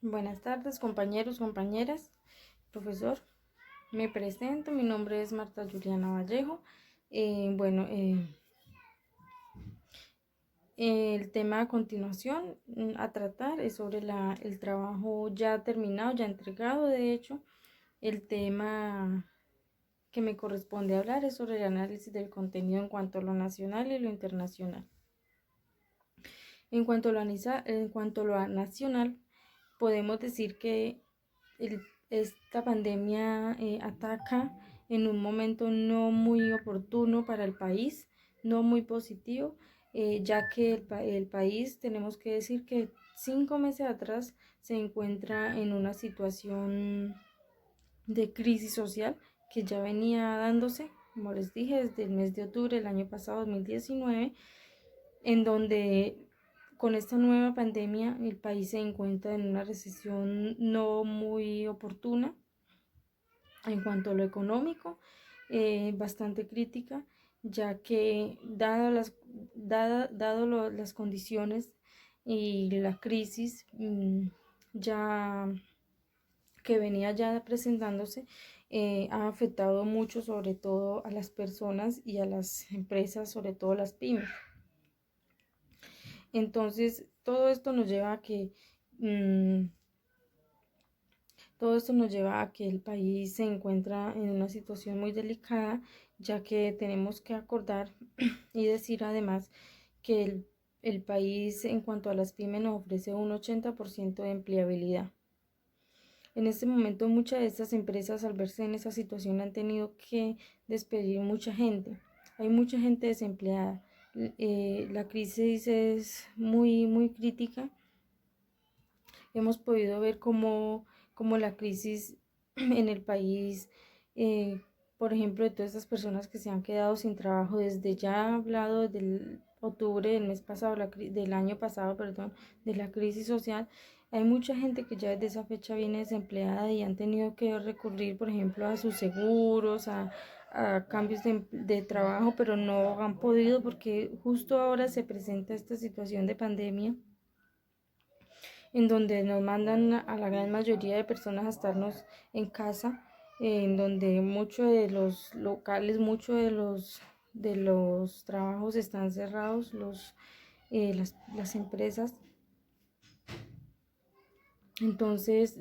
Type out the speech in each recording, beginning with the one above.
Buenas tardes, compañeros, compañeras, profesor. Me presento, mi nombre es Marta Juliana Vallejo. Eh, bueno, eh, el tema a continuación a tratar es sobre el trabajo ya terminado, ya entregado. De hecho, el tema que me corresponde hablar es sobre el análisis del contenido en cuanto a lo nacional y lo internacional. En cuanto a lo nacional, podemos decir que esta pandemia ataca en un momento no muy oportuno para el país, no muy positivo, ya que el país, tenemos que decir que 5 meses atrás se encuentra en una situación de crisis social que ya venía dándose, como les dije, desde el mes de octubre del año pasado, 2019, en donde con esta nueva pandemia el país se encuentra en una recesión no muy oportuna en cuanto a lo económico, bastante crítica, ya que dado las condiciones y la crisis ya que venía ya presentándose, ha afectado mucho sobre todo a las personas y a las empresas, sobre todo las pymes. Entonces, mm, todo esto nos lleva a que el país se encuentra en una situación muy delicada, ya que tenemos que acordar y decir además que el país en cuanto a las pymes nos ofrece un 80% de empleabilidad. En este momento muchas de estas empresas al verse en esa situación han tenido que despedir mucha gente. Hay mucha gente desempleada. La crisis es muy, muy crítica. Hemos podido ver cómo la crisis en el país, eh, por ejemplo, de todas estas personas que se han quedado sin trabajo, desde ya hablado del octubre del mes pasado, del año pasado, perdón, de la crisis social. Hay mucha gente que ya desde esa fecha viene desempleada y han tenido que recurrir, por ejemplo, a sus seguros, a cambios de trabajo, pero no han podido porque justo ahora se presenta esta situación de pandemia en donde nos mandan a la gran mayoría de personas a estarnos en casa, en donde muchos de los locales, muchos de los trabajos están cerrados, las empresas. Entonces,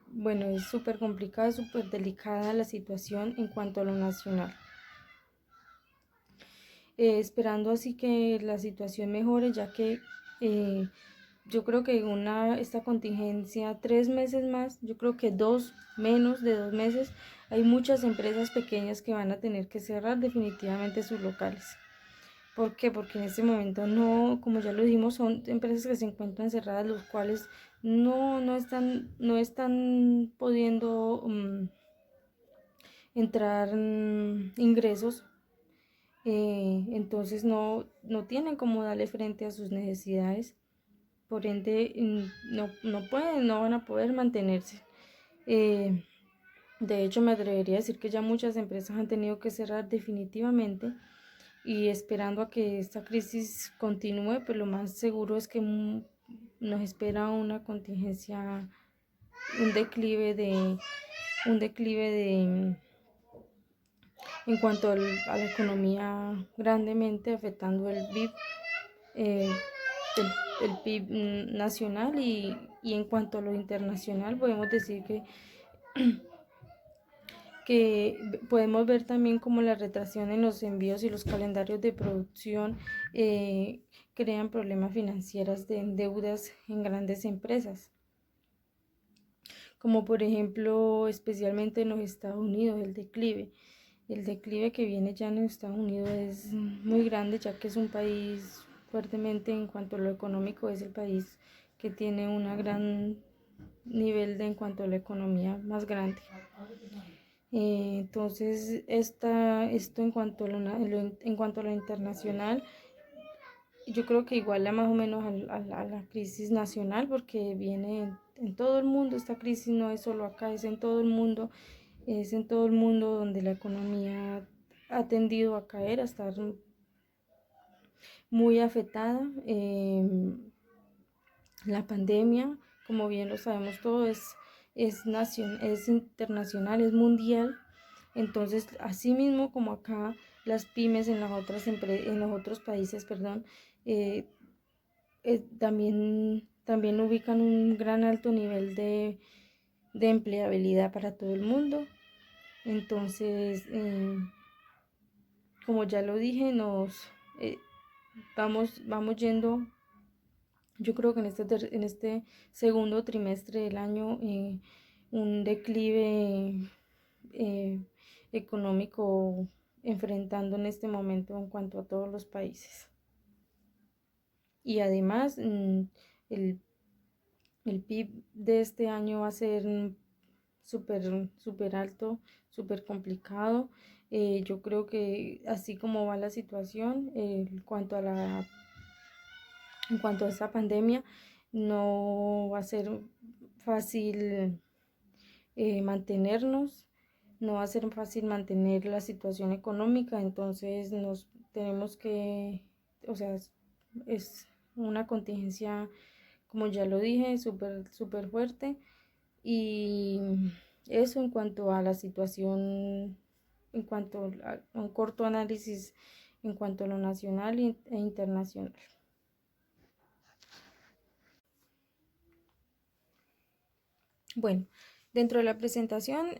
bueno, es súper complicada, súper delicada la situación en cuanto a lo nacional. Esperando así que la situación mejore, ya que yo creo que esta contingencia 3 meses más, yo creo que menos de 2 meses, hay muchas empresas pequeñas que van a tener que cerrar definitivamente sus locales. ¿Por qué? Porque en este momento no, como ya lo dijimos, son empresas que se encuentran cerradas, los cuales no están pudiendo entrar ingresos. Entonces no tienen cómo darle frente a sus necesidades, por ende no van a poder mantenerse. Eh, de hecho, me atrevería a decir que ya muchas empresas han tenido que cerrar definitivamente, y esperando a que esta crisis continúe, pues lo más seguro es que nos espera una contingencia, un declive de, un declive de en cuanto a la economía, grandemente afectando el PIB, eh, el PIB nacional, y en cuanto a lo internacional podemos decir que podemos ver también como la retracción en los envíos y los calendarios de producción crean problemas financieros de deudas en grandes empresas, como por ejemplo especialmente en los Estados Unidos. El declive que viene ya en Estados Unidos es muy grande, ya que es un país fuertemente, en cuanto a lo económico, es el país que tiene un gran nivel en cuanto a la economía más grande. Entonces, esto en cuanto a lo internacional, yo creo que iguala más o menos a la crisis nacional, porque viene en todo el mundo. Esta crisis no es solo acá, es en todo el mundo donde la economía ha tendido a caer, a estar muy afectada. La pandemia como bien lo sabemos todo, es internacional, es mundial. Entonces, así mismo como acá las pymes en en los otros países, perdón, eh, también ubican un gran alto nivel de empleabilidad para todo el mundo. Entonces, como ya lo dije, eh, vamos yendo, yo creo que en este segundo trimestre del año, un declive eh, económico enfrentando en este momento en cuanto a todos los países. Y además, el, el PIB de este año va a ser súper alto, súper complicado. Yo creo que así como va la situación, en cuanto a esta pandemia, no va a ser fácil mantenernos, no va a ser fácil mantener la situación económica, entonces nos tenemos que, o sea, es una contingencia, como ya lo dije, súper fuerte. Y eso en cuanto a la situación, en cuanto a un corto análisis en cuanto a lo nacional e internacional. Bueno, dentro de la presentación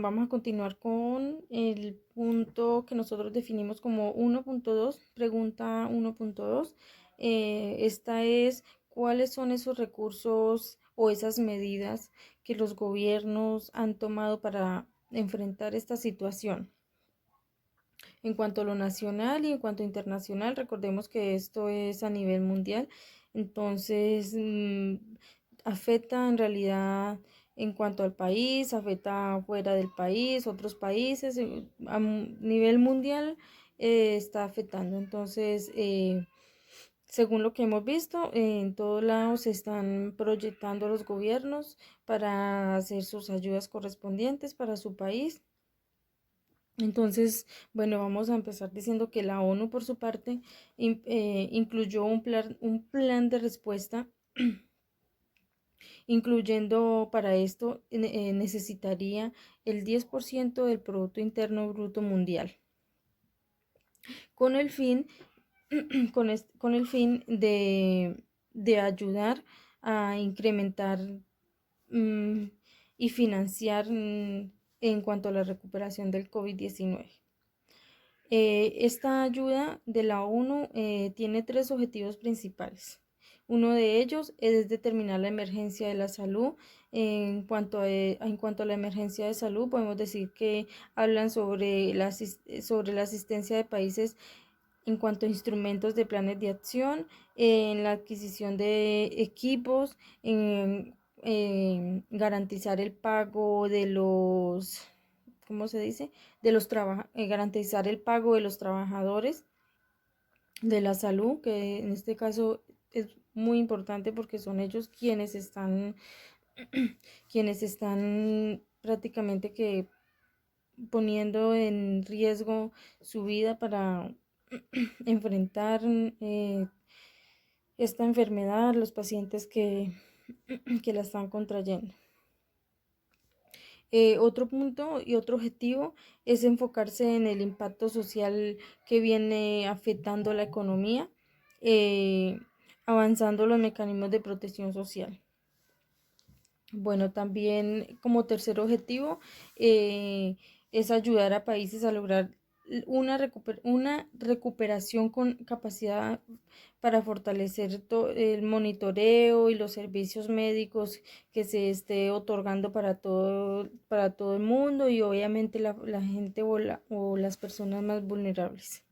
vamos a continuar con el punto que nosotros definimos como 1.2, pregunta 1.2. Esta es: ¿cuáles son esos recursos o esas medidas que los gobiernos han tomado para enfrentar esta situación? En cuanto a lo nacional y en cuanto a internacional, recordemos que esto es a nivel mundial, entonces afecta en realidad en cuanto al país, afecta fuera del país, otros países, a nivel mundial está afectando. Entonces, según lo que hemos visto, en todos lados se están proyectando los gobiernos para hacer sus ayudas correspondientes para su país. Entonces, bueno, vamos a empezar diciendo que la ONU, por su parte, incluyó un plan de respuesta, incluyendo para esto necesitaría el 10% del Producto Interno Bruto Mundial, con el fin, con el fin de ayudar a incrementar mm, y financiar en cuanto a la recuperación del COVID-19. Esta ayuda de la ONU tiene tres objetivos principales. Uno de ellos es determinar la emergencia de la salud. En cuanto a la emergencia de salud, podemos decir que hablan sobre la asistencia de países en cuanto a instrumentos de planes de acción, en la adquisición de equipos, en garantizar el pago de los, ¿cómo se dice? Garantizar el pago de los trabajadores de la salud, que en este caso es muy importante porque son ellos quienes están prácticamente que poniendo en riesgo su vida para enfrentar esta enfermedad, los pacientes que la están contrayendo. Otro punto y otro objetivo es enfocarse en el impacto social que viene afectando la economía, eh, avanzando los mecanismos de protección social. Bueno, también como tercer objetivo es ayudar a países a lograr una recuperación con capacidad para fortalecer el monitoreo y los servicios médicos que se esté otorgando para todo el mundo y obviamente la gente o las personas más vulnerables.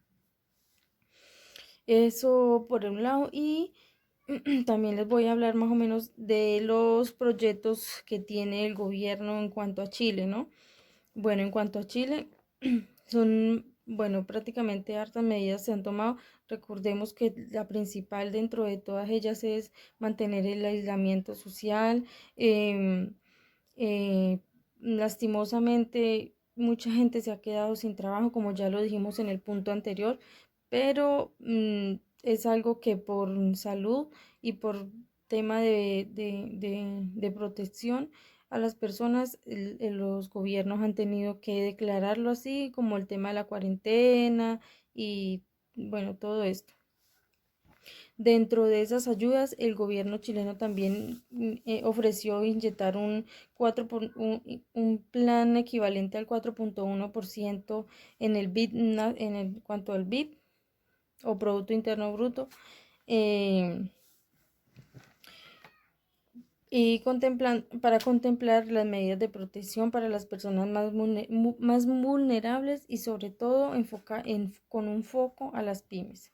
Eso por un lado. Y también les voy a hablar más o menos de los proyectos que tiene el gobierno en cuanto a Chile, ¿no? Bueno, en cuanto a Chile, bueno, prácticamente hartas medidas se han tomado. Recordemos que la principal dentro de todas ellas es mantener el aislamiento social. em, eh, Lastimosamente, mucha gente se ha quedado sin trabajo, como ya lo dijimos en el punto anterior, pero es algo que por salud y por tema de protección a las personas, los gobiernos han tenido que declararlo así, como el tema de la cuarentena y bueno, todo esto. Dentro de esas ayudas, el gobierno chileno también ofreció inyectar un plan equivalente al 4,1% en el BIP, en cuanto al BIP o Producto Interno Bruto, eh, y para contemplar las medidas de protección para las personas más vulnerables y sobre todo con un foco a las pymes.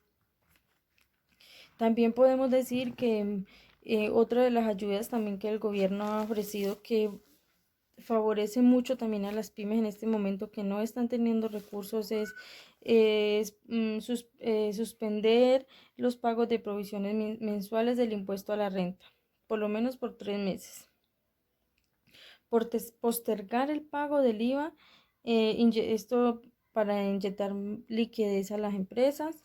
También podemos decir que otra de las ayudas también que el gobierno ha ofrecido que favorece mucho también a las pymes en este momento que no están teniendo recursos es suspender los pagos de provisiones mensuales del impuesto a la renta, por lo menos por 3 meses. Postergar el pago del IVA, esto para inyectar liquidez a las empresas.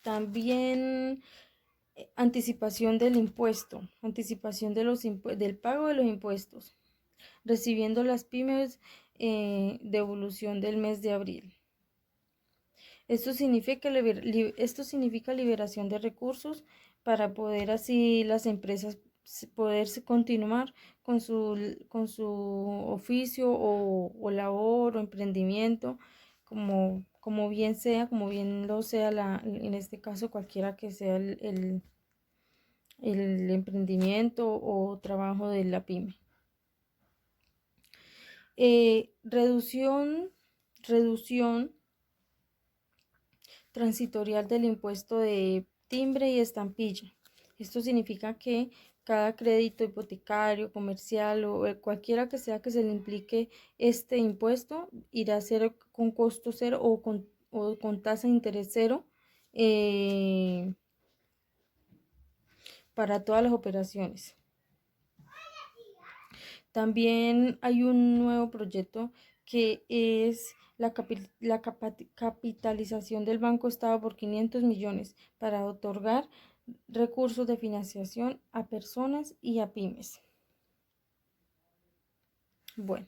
También anticipación del impuesto, anticipación del pago de los impuestos, recibiendo las pymes devolución del mes de abril. Esto significa liberación de recursos para poder así las empresas poderse continuar con su oficio o labor o emprendimiento, como bien lo sea en este caso cualquiera que sea el emprendimiento o trabajo de la pyme. Reducción transitorial del impuesto de timbre y estampilla. Esto significa que cada crédito hipotecario, comercial o cualquiera que sea que se le implique este impuesto irá a ser con costo cero o con tasa de interés cero para todas las operaciones. También hay un nuevo proyecto que es la capitalización del Banco Estado por 500 millones para otorgar recursos de financiación a personas y a pymes. Bueno,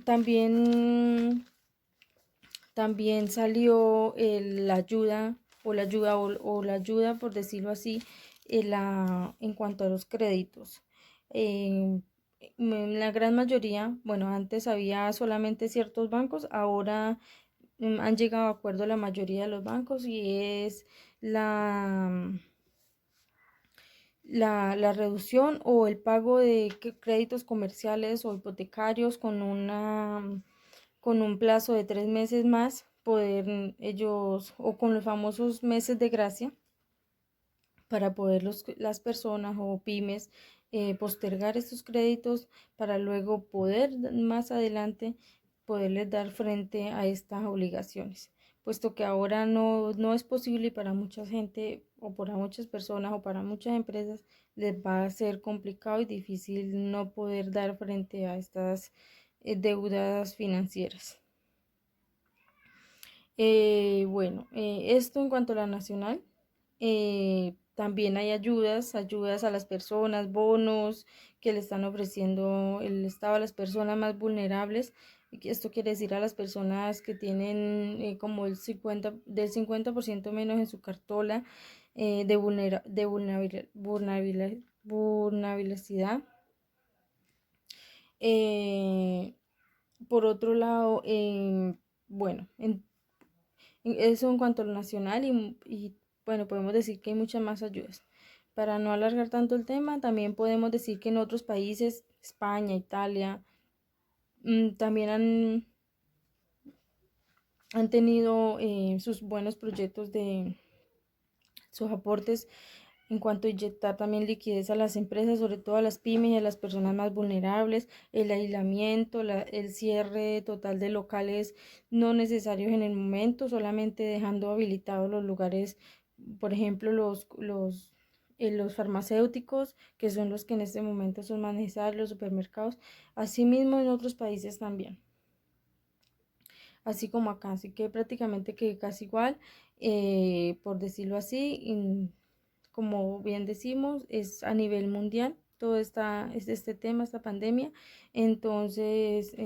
también salió la ayuda, por decirlo así, en cuanto a los créditos. La gran mayoría, bueno, antes había solamente ciertos bancos, ahora han llegado a acuerdo la mayoría de los bancos y es la reducción o el pago de créditos comerciales o hipotecarios con un plazo de 3 meses más, poder ellos, o con los famosos meses de gracia, para poder las personas o pymes postergar estos créditos para luego poder más adelante poderles dar frente a estas obligaciones, puesto que ahora no es posible y para mucha gente o para muchas personas o para muchas empresas les va a ser complicado y difícil no poder dar frente a estas deudas financieras. Esto en cuanto a la nacional. También hay ayudas a las personas, bonos que le están ofreciendo el Estado a las personas más vulnerables. Esto quiere decir a las personas que tienen como del 50% menos en su cartola de vulnerabilidad. Por otro lado, eso en cuanto a lo nacional y bueno, podemos decir que hay muchas más ayudas. Para no alargar tanto el tema, también podemos decir que en otros países, España, Italia, también han tenido sus buenos proyectos de sus aportes en cuanto a inyectar también liquidez a las empresas, sobre todo a las pymes y a las personas más vulnerables, el aislamiento, el cierre total de locales no necesarios en el momento, solamente dejando habilitados los lugares, por ejemplo, los farmacéuticos, que son los que en este momento son más necesarios, los supermercados, asimismo en otros países también. así como acá, así que prácticamente que casi igual, por decirlo así, como bien decimos, es a nivel mundial, todo es este tema, esta pandemia, entonces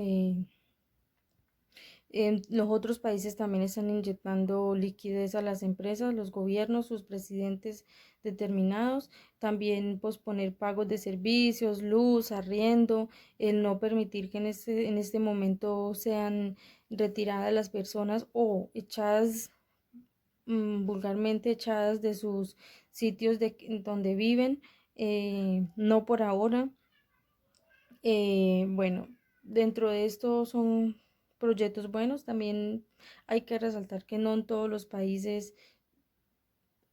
los otros países también están inyectando liquidez a las empresas, los gobiernos, sus presidentes determinados, también posponer pagos de servicios, luz, arriendo, el no permitir que en este momento sean retiradas las personas o echadas, vulgarmente echadas de sus sitios donde viven, no por ahora. Bueno, dentro de esto son proyectos buenos, también hay que resaltar que no en todos los países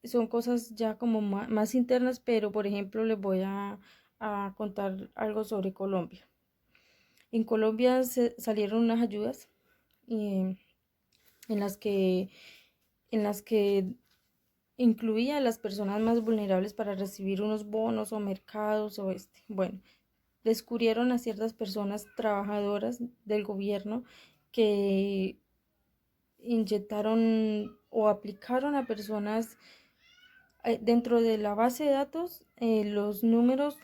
son cosas ya como más internas, pero por ejemplo les voy a contar algo sobre Colombia. En Colombia salieron unas ayudas eh, en las que, en las que incluía a las personas más vulnerables para recibir unos bonos o mercados o este. Bueno, descubrieron a ciertas personas trabajadoras del gobierno que inyectaron o aplicaron a personas dentro de la base de datos, los números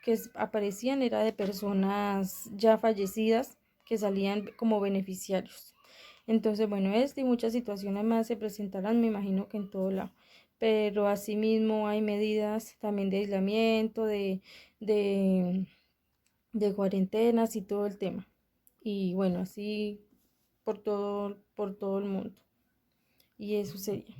que aparecían era de personas ya fallecidas que salían como beneficiarios. Entonces, bueno, y muchas situaciones más se presentarán, me imagino que en todo lado. Pero asimismo hay medidas también de aislamiento, de, de cuarentenas y todo el tema. Y bueno, así por todo el mundo. Y eso sería.